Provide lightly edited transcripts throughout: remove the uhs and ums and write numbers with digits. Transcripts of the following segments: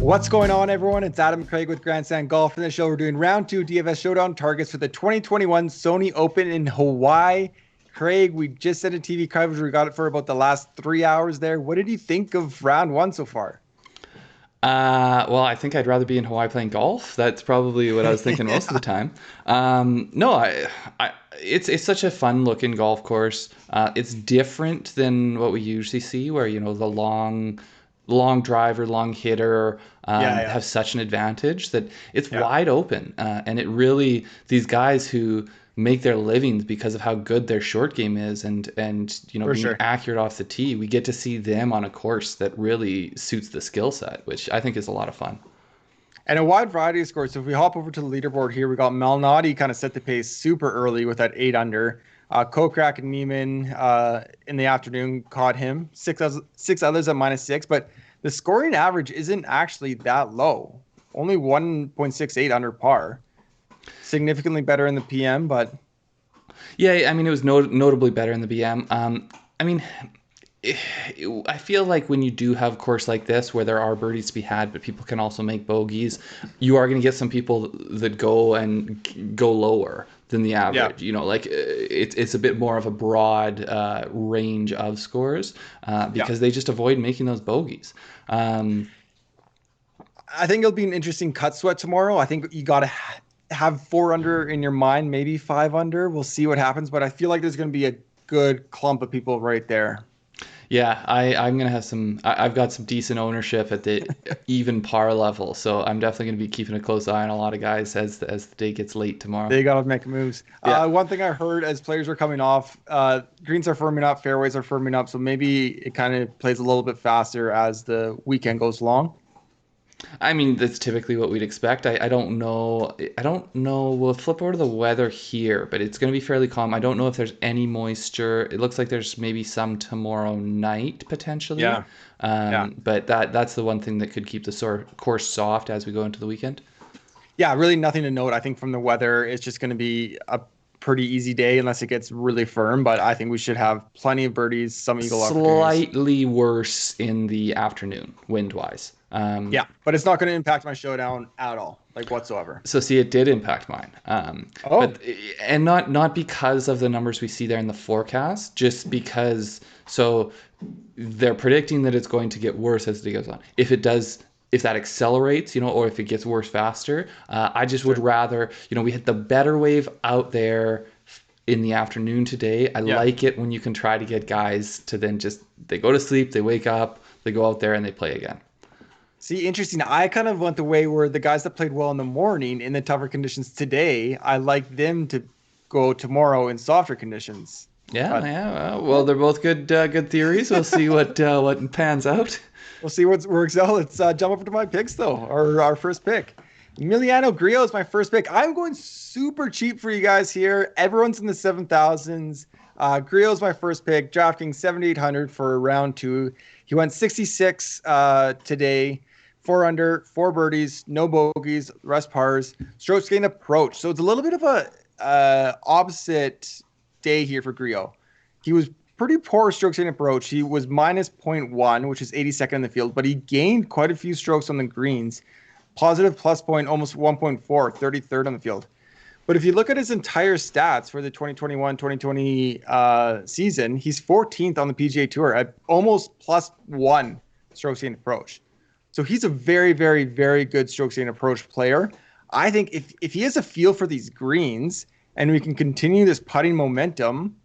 What's going on, everyone? It's Adam Craig with Grandstand Golf. In this show, we're doing round 2 DFS Showdown targets for the 2021 Sony Open in Hawaii. Craig, we just did a TV coverage. We got it for about the last 3 hours there. What did you think of round 1 so far? Well, I think I'd rather be in Hawaii playing golf. That's probably what I was thinking most of the time. No, it's such a fun looking golf course. It's different than what we usually see, where the long driver, long hitter have such an advantage that it's wide open, and it really these guys who make their livings because of how good their short game is and being accurate off the tee. We get to see them on a course that really suits the skill set, which I think is a lot of fun. And a wide variety of scores. So if we hop over to the leaderboard here, we got Malnati kind of set the pace super early with that 8 under. Kokrak and Niemann in the afternoon caught him. Six others at -6, but the scoring average isn't actually that low. Only 1.68 under par. Significantly better in the PM, but yeah, I mean, it was notably better in the BM. I feel like when you do have a course like this where there are birdies to be had, but people can also make bogeys, you are going to get some people that go lower than the average. It's a bit more of a broad range of scores because they just avoid making those bogeys. I think it'll be an interesting cut sweat tomorrow. I think you got to have 4 under in your mind, maybe 5 under. We'll see what happens, but I feel like there's going to be a good clump of people right there. Yeah, I'm going to have I've got some decent ownership at the even par level, so I'm definitely going to be keeping a close eye on a lot of guys as the day gets late tomorrow. They got to make moves. Yeah. One thing I heard as players are coming off, greens are firming up, fairways are firming up, so maybe it kind of plays a little bit faster as the weekend goes along. I mean, that's typically what we'd expect. I don't know. We'll flip over to the weather here, but it's going to be fairly calm. I don't know if there's any moisture. It looks like there's maybe some tomorrow night potentially. But that's the one thing that could keep the course soft as we go into the weekend. Yeah, really nothing to note. I think from the weather, it's just going to be a pretty easy day unless it gets really firm. But I think we should have plenty of birdies, some eagle opportunities. Slightly worse in the afternoon, wind-wise. But it's not going to impact my showdown at all, like whatsoever. So see, it did impact mine. But not because of the numbers we see there in the forecast, just because. So they're predicting that it's going to get worse as the day goes on. If that accelerates, or if it gets worse faster, I just would rather, we hit the better wave out there in the afternoon today. I like it when you can try to get guys to then they go to sleep, they wake up, they go out there and they play again. See, interesting. I kind of went the way where the guys that played well in the morning in the tougher conditions today, I like them to go tomorrow in softer conditions. Well, they're both good theories. We'll see what pans out. We'll see what works out. Let's jump over to my picks, though. Our first pick. Emiliano Grillo is my first pick. I'm going super cheap for you guys here. Everyone's in the 7,000s. Grillo is my first pick. DraftKings 7,800 for round 2. He went 66 today. 4 under, 4 birdies, no bogeys, rest pars, strokes gained approach. So it's a little bit of a opposite day here for Grillo. He was pretty poor strokes gained approach. He was -0.1, which is 82nd in the field, but he gained quite a few strokes on the greens. Positive plus point, almost 1.4, 33rd on the field. But if you look at his entire stats for the 2021-2020 season, he's 14th on the PGA Tour at almost +1 strokes gained approach. So he's a very, very, very good strokes gained approach player. I think if he has a feel for these greens and we can continue this putting momentum,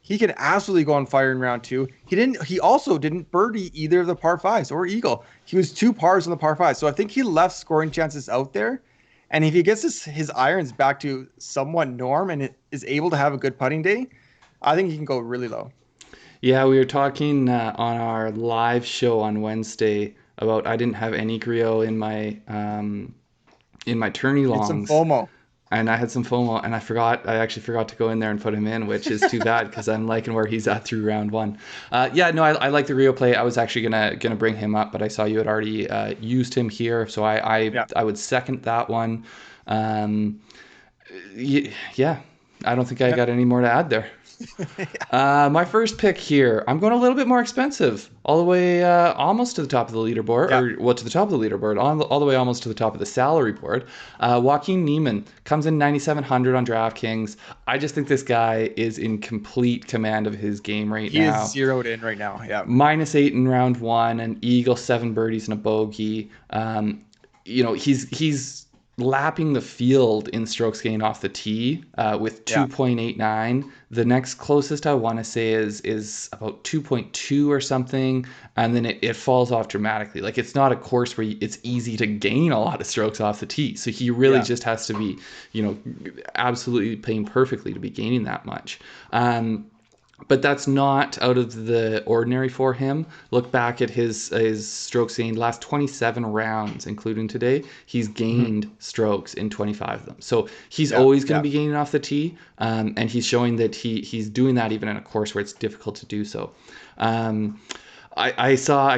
he can absolutely go on fire in round 2. He also didn't birdie either of the par 5s or eagle. He was 2 pars on the par 5. So I think he left scoring chances out there. And if he gets his irons back to somewhat norm and is able to have a good putting day, I think he can go really low. Yeah, we were talking on our live show on Wednesday about I didn't have any Grillo in my tourney longs. Some FOMO. And I had some FOMO, and I actually forgot to go in there and put him in, which is too bad because I'm liking where he's at through round 1. I like the Grillo play. I was actually gonna bring him up, but I saw you had already used him here, so I would second that one. I don't think I got any more to add there. My first pick here, I'm going a little bit more expensive, all the way almost to the top of the leaderboard, to the top of the leaderboard, all the way almost to the top of the salary board. Joaquin Niemann comes in 9,700 on DraftKings. I just think this guy is in complete command of his game right now. He is zeroed in right now. Yeah. -8 in round one, an eagle, 7 birdies, and a bogey. He's lapping the field in strokes gained off the tee with 2.89. The next closest I want to say is about 2.2 or something, and then it falls off dramatically. Like, it's not a course where it's easy to gain a lot of strokes off the tee, so he really just has to be, absolutely playing perfectly to be gaining that much. But that's not out of the ordinary for him. Look back at his strokes gained last 27 rounds, including today. He's gained strokes in 25 of them. So he's always going to be gaining off the tee, and he's showing that he's doing that even in a course where it's difficult to do so. I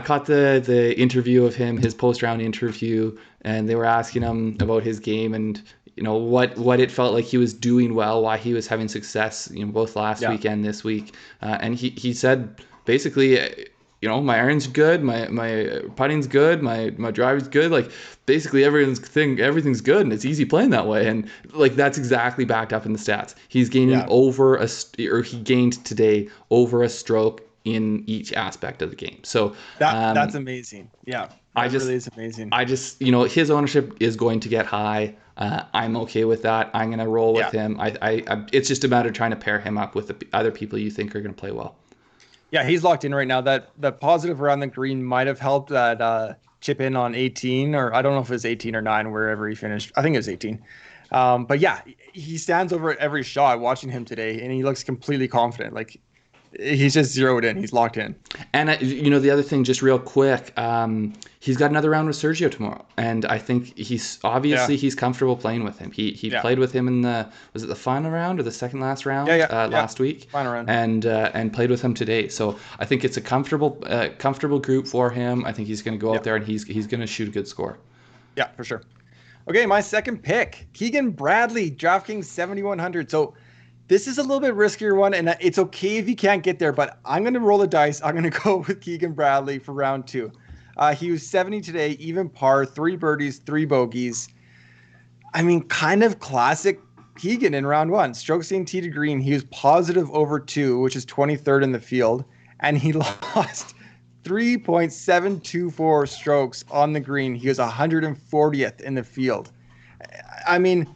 caught the interview of him, his post-round interview, and they were asking him about his game and what it felt like he was doing well, why he was having success, both last week and this week. And he said basically, my iron's good, my putting's good, my driver's good. Like, basically everything's good, and it's easy playing that way. And like, that's exactly backed up in the stats. He's gaining he gained today over a stroke in each aspect of the game. So that's amazing. Yeah. Really is amazing. His ownership is going to get high. I'm okay with that. I'm going to roll with him. It's just a matter of trying to pair him up with the other people you think are going to play well. Yeah, he's locked in right now. That positive around the green might have helped that chip in on 18, or I don't know if it was 18 or 9, wherever he finished. I think it was 18. But yeah, he stands over every shot watching him today, and he looks completely confident. Like, he's just zeroed in. He's locked in. And the other thing, just real quick, he's got another round with Sergio tomorrow, and I think he's comfortable playing with him. He played with him in was it the final round or the second last round last week? Final round. And played with him today. So I think it's a comfortable group for him. I think he's going to go out there and he's going to shoot a good score. Yeah, for sure. Okay, my second pick, Keegan Bradley, DraftKings 7,100. So this is a little bit riskier one, and it's okay if you can't get there, but I'm going to roll the dice. I'm going to go with Keegan Bradley for round 2. He was 70 today, even par, 3 birdies, 3 bogeys. I mean, kind of classic Keegan in round 1. Strokes gained tee to green. He was positive over 2, which is 23rd in the field, and he lost 3.724 strokes on the green. He was 140th in the field. I mean,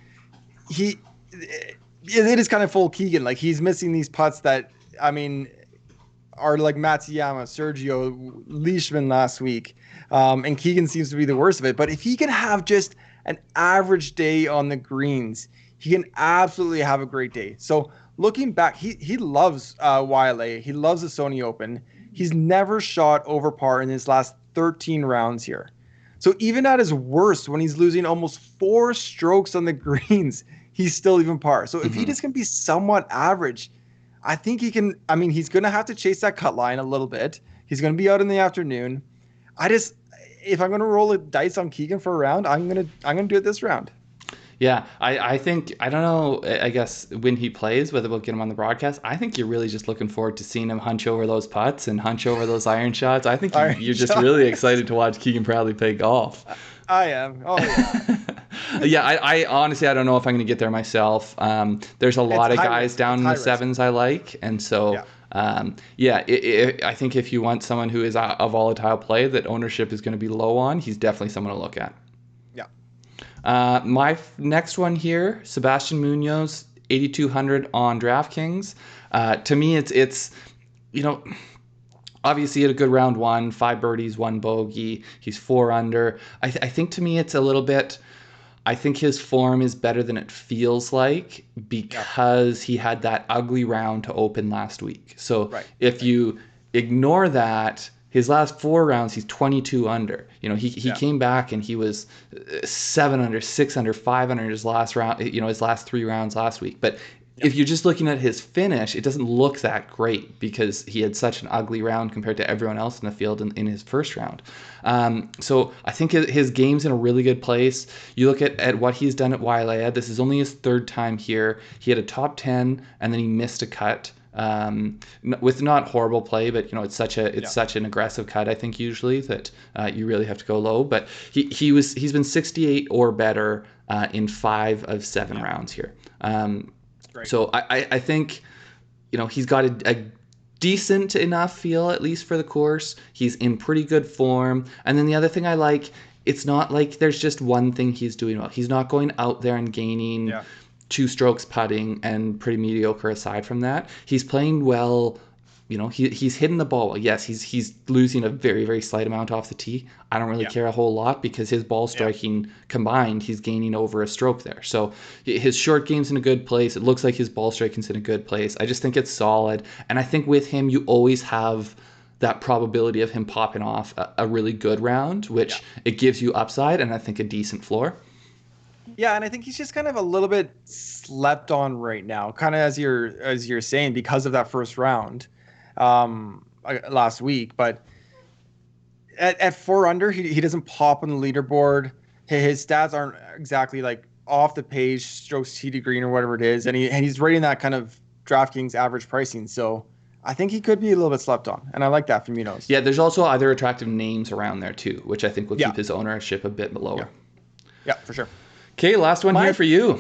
it is kind of full Keegan. Like, he's missing these putts that, are like Matsuyama, Sergio, Leishman last week. And Keegan seems to be the worst of it. But if he can have just an average day on the greens, he can absolutely have a great day. So looking back, he loves YLA. He loves the Sony Open. He's never shot over par in his last 13 rounds here. So even at his worst, when he's losing almost 4 strokes on the greens, he's still even par. So if he just can be somewhat average, I think he can. He's going to have to chase that cut line a little bit. He's going to be out in the afternoon. If I'm going to roll a dice on Keegan for a round, I'm going to do it this round. Yeah, I think, I don't know, I guess when he plays, whether we'll get him on the broadcast, I think you're really just looking forward to seeing him hunch over those putts and hunch over those iron shots. I think you're just really excited to watch Keegan Bradley play golf. I am. Oh, yeah. Yeah, I honestly, I don't know if I'm going to get there myself. There's a lot of guys down in the 7s I like, and so I think if you want someone who is a volatile play that ownership is going to be low on, he's definitely someone to look at. Yeah. My next one here, Sebastian Munoz, 8,200 on DraftKings. To me, it's obviously he had a good round 1, 5 birdies, 1 bogey. He's 4 under. I think to me it's a little bit. I think his form is better than it feels like because he had that ugly round to open last week. So if you ignore that, his last 4 rounds, he's 22 under. He came back and he was 7 under, 6 under, 5 under his last round. His last 3 rounds last week. But if you're just looking at his finish, it doesn't look that great because he had such an ugly round compared to everyone else in the field in his first round. So I think his game's in a really good place. You look at what he's done at Wailea. This is only his third time here. He had a top 10 and then he missed a cut. With not horrible play, but it's such an aggressive cut. I think usually that you really have to go low. But he's been 68 or better in 5 of 7 rounds here. So I think he's got a decent enough feel at least for the course. He's in pretty good form. And then the other thing I like, it's not like there's just one thing he's doing well. He's not going out there and gaining 2 strokes putting and pretty mediocre aside from that. He's playing well. He's hitting the ball well. Yes, he's losing a very, very slight amount off the tee. I don't really care a whole lot because his ball striking combined, he's gaining over a stroke there. So his short game's in a good place. It looks like his ball striking's in a good place. I just think it's solid. And I think with him, you always have that probability of him popping off a really good round, which it gives you upside and I think a decent floor. Yeah, and I think he's just kind of a little bit slept on right now, kind of as you're saying, because of that first round last week. But at 4 under, he doesn't pop on the leaderboard. His stats aren't exactly like off the page, strokes tee to green or whatever it is, and he's rating that kind of DraftKings average pricing. So I think he could be a little bit slept on, and I like that from Munoz. Yeah, there's also other attractive names around there too, which I think will keep his ownership a bit lower. Yeah, for sure. Okay, last one here for you.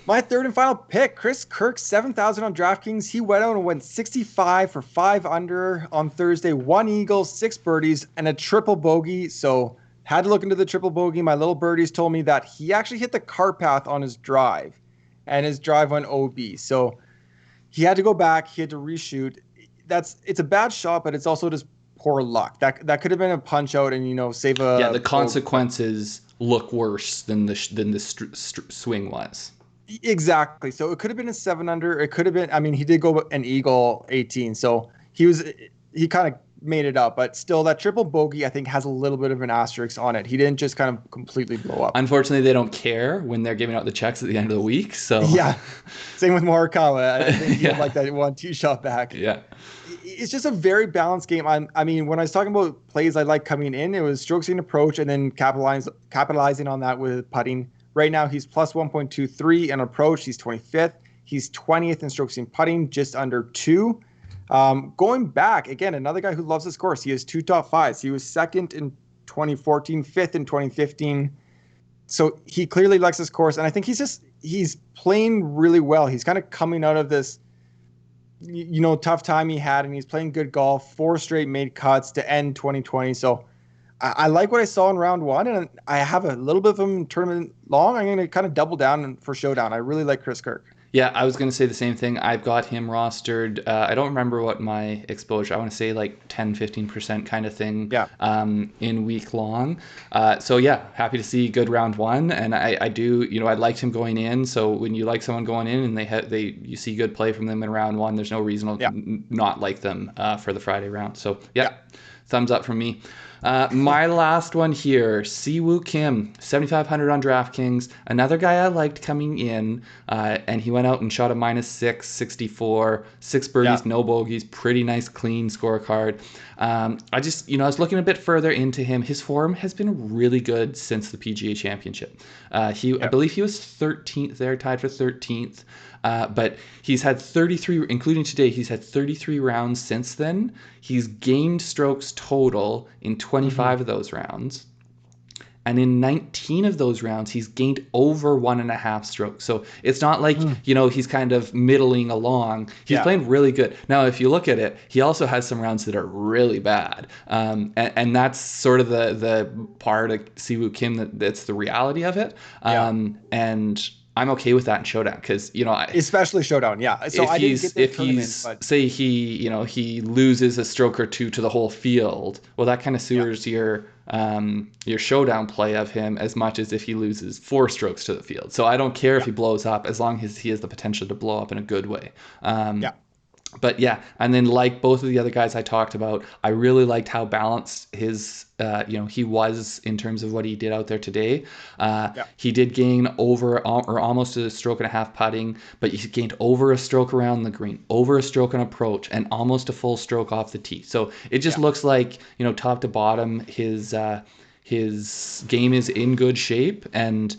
My third and final pick, Chris Kirk, 7,000 on DraftKings. He went out and went 65 for 5 under on Thursday, 1 eagle, 6 birdies, and a triple bogey. So had to look into the triple bogey. My little birdies told me that he actually hit the cart path on his drive, and his drive went OB. So he had to go back. He had to reshoot. It's a bad shot, but it's also just poor luck. That could have been a punch out and save a. Yeah, the consequences look worse than the swing was. Exactly. So it could have been a 7 under. It could have been. I mean, he did go an eagle 18, so he kind of made it up. But still, that triple bogey I think has a little bit of an asterisk on it. He didn't just kind of completely blow up. Unfortunately, they don't care when they're giving out the checks at the end of the week. So yeah, same with Morikawa. I think he had like that 1 tee shot back. Yeah. It's just a very balanced game. I mean, when I was talking about plays I like coming in, it was strokes gained approach and then capitalizing on that with putting. Right now, he's plus 1.23 in approach. He's 25th. He's 20th in strokes gained putting, just under 2. Going back, again, another guy who loves this course. He has 2 top 5s. He was 2nd in 2014, 5th in 2015. So he clearly likes this course. And I think he's playing really well. He's kind of coming out of this tough time he had, and he's playing good golf. 4 straight made cuts to end 2020. So I like what I saw in round 1, and I have a little bit of him in tournament long. I'm going to kind of double down for Showdown. I really like Chris Kirk. Yeah, I was going to say the same thing. I've got him rostered. I don't remember what my exposure, I want to say like 10, 15% kind of thing in week long. So yeah, happy to see good round 1. And I do, I liked him going in. So when you like someone going in and you see good play from them in round 1, there's no reason to not like them for the Friday round. So yeah. Thumbs up from me. My last one here, Siwoo Kim, 7,500 on DraftKings. Another guy I liked coming in, and he went out and shot a -6, 64, 6 birdies, no bogeys, pretty nice, clean scorecard. I was looking a bit further into him. His form has been really good since the PGA Championship. I believe he was 13th there, tied for 13th. But he's had 33, including today, he's had 33 rounds since then. He's gained strokes total in 25 of those rounds. And in 19 of those rounds, he's gained over 1.5 strokes. So it's not like, he's kind of middling along. He's playing really good. Now, if you look at it, he also has some rounds that are really bad. And that's sort of the part of Siwoo Kim that's the reality of it. And I'm okay with that in Showdown because especially Showdown, yeah. So if he's say he loses a stroke or 2 to the whole field, well, that kind of sewers your Showdown play of him as much as if he loses 4 strokes to the field. So I don't care if he blows up as long as he has the potential to blow up in a good way. But yeah, and then like both of the other guys I talked about, I really liked how balanced his, he was in terms of what he did out there today. Yeah. He did gain over or almost a stroke and a half putting, but he gained over a stroke around the green, over a stroke on approach, and almost a full stroke off the tee. So it just looks like, top to bottom, his game is in good shape, and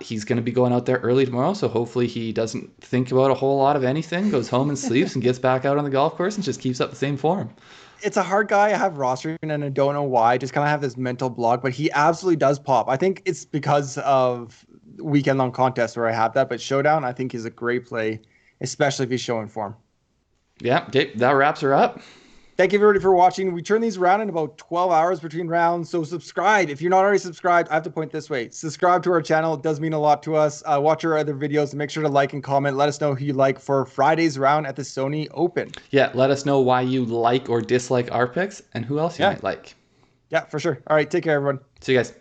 he's going to be going out there early tomorrow. So hopefully he doesn't think about a whole lot of anything, goes home and sleeps, and gets back out on the golf course and just keeps up the same form. It's a hard guy I have rostering, and I don't know why. I just kind of have this mental block, but he absolutely does pop. I think it's because of weekend-long contests where I have that, but Showdown I think is a great play, especially if he's showing form. Yeah, okay, that wraps her up. Thank you everybody for watching. We turn these around in about 12 hours between rounds. So subscribe. If you're not already subscribed, I have to point this way. Subscribe to our channel. It does mean a lot to us. Watch our other videos and make sure to like and comment. Let us know who you like for Friday's round at the Sony Open. Yeah, let us know why you like or dislike our picks and who else you might like. Yeah, for sure. All right. Take care, everyone. See you guys.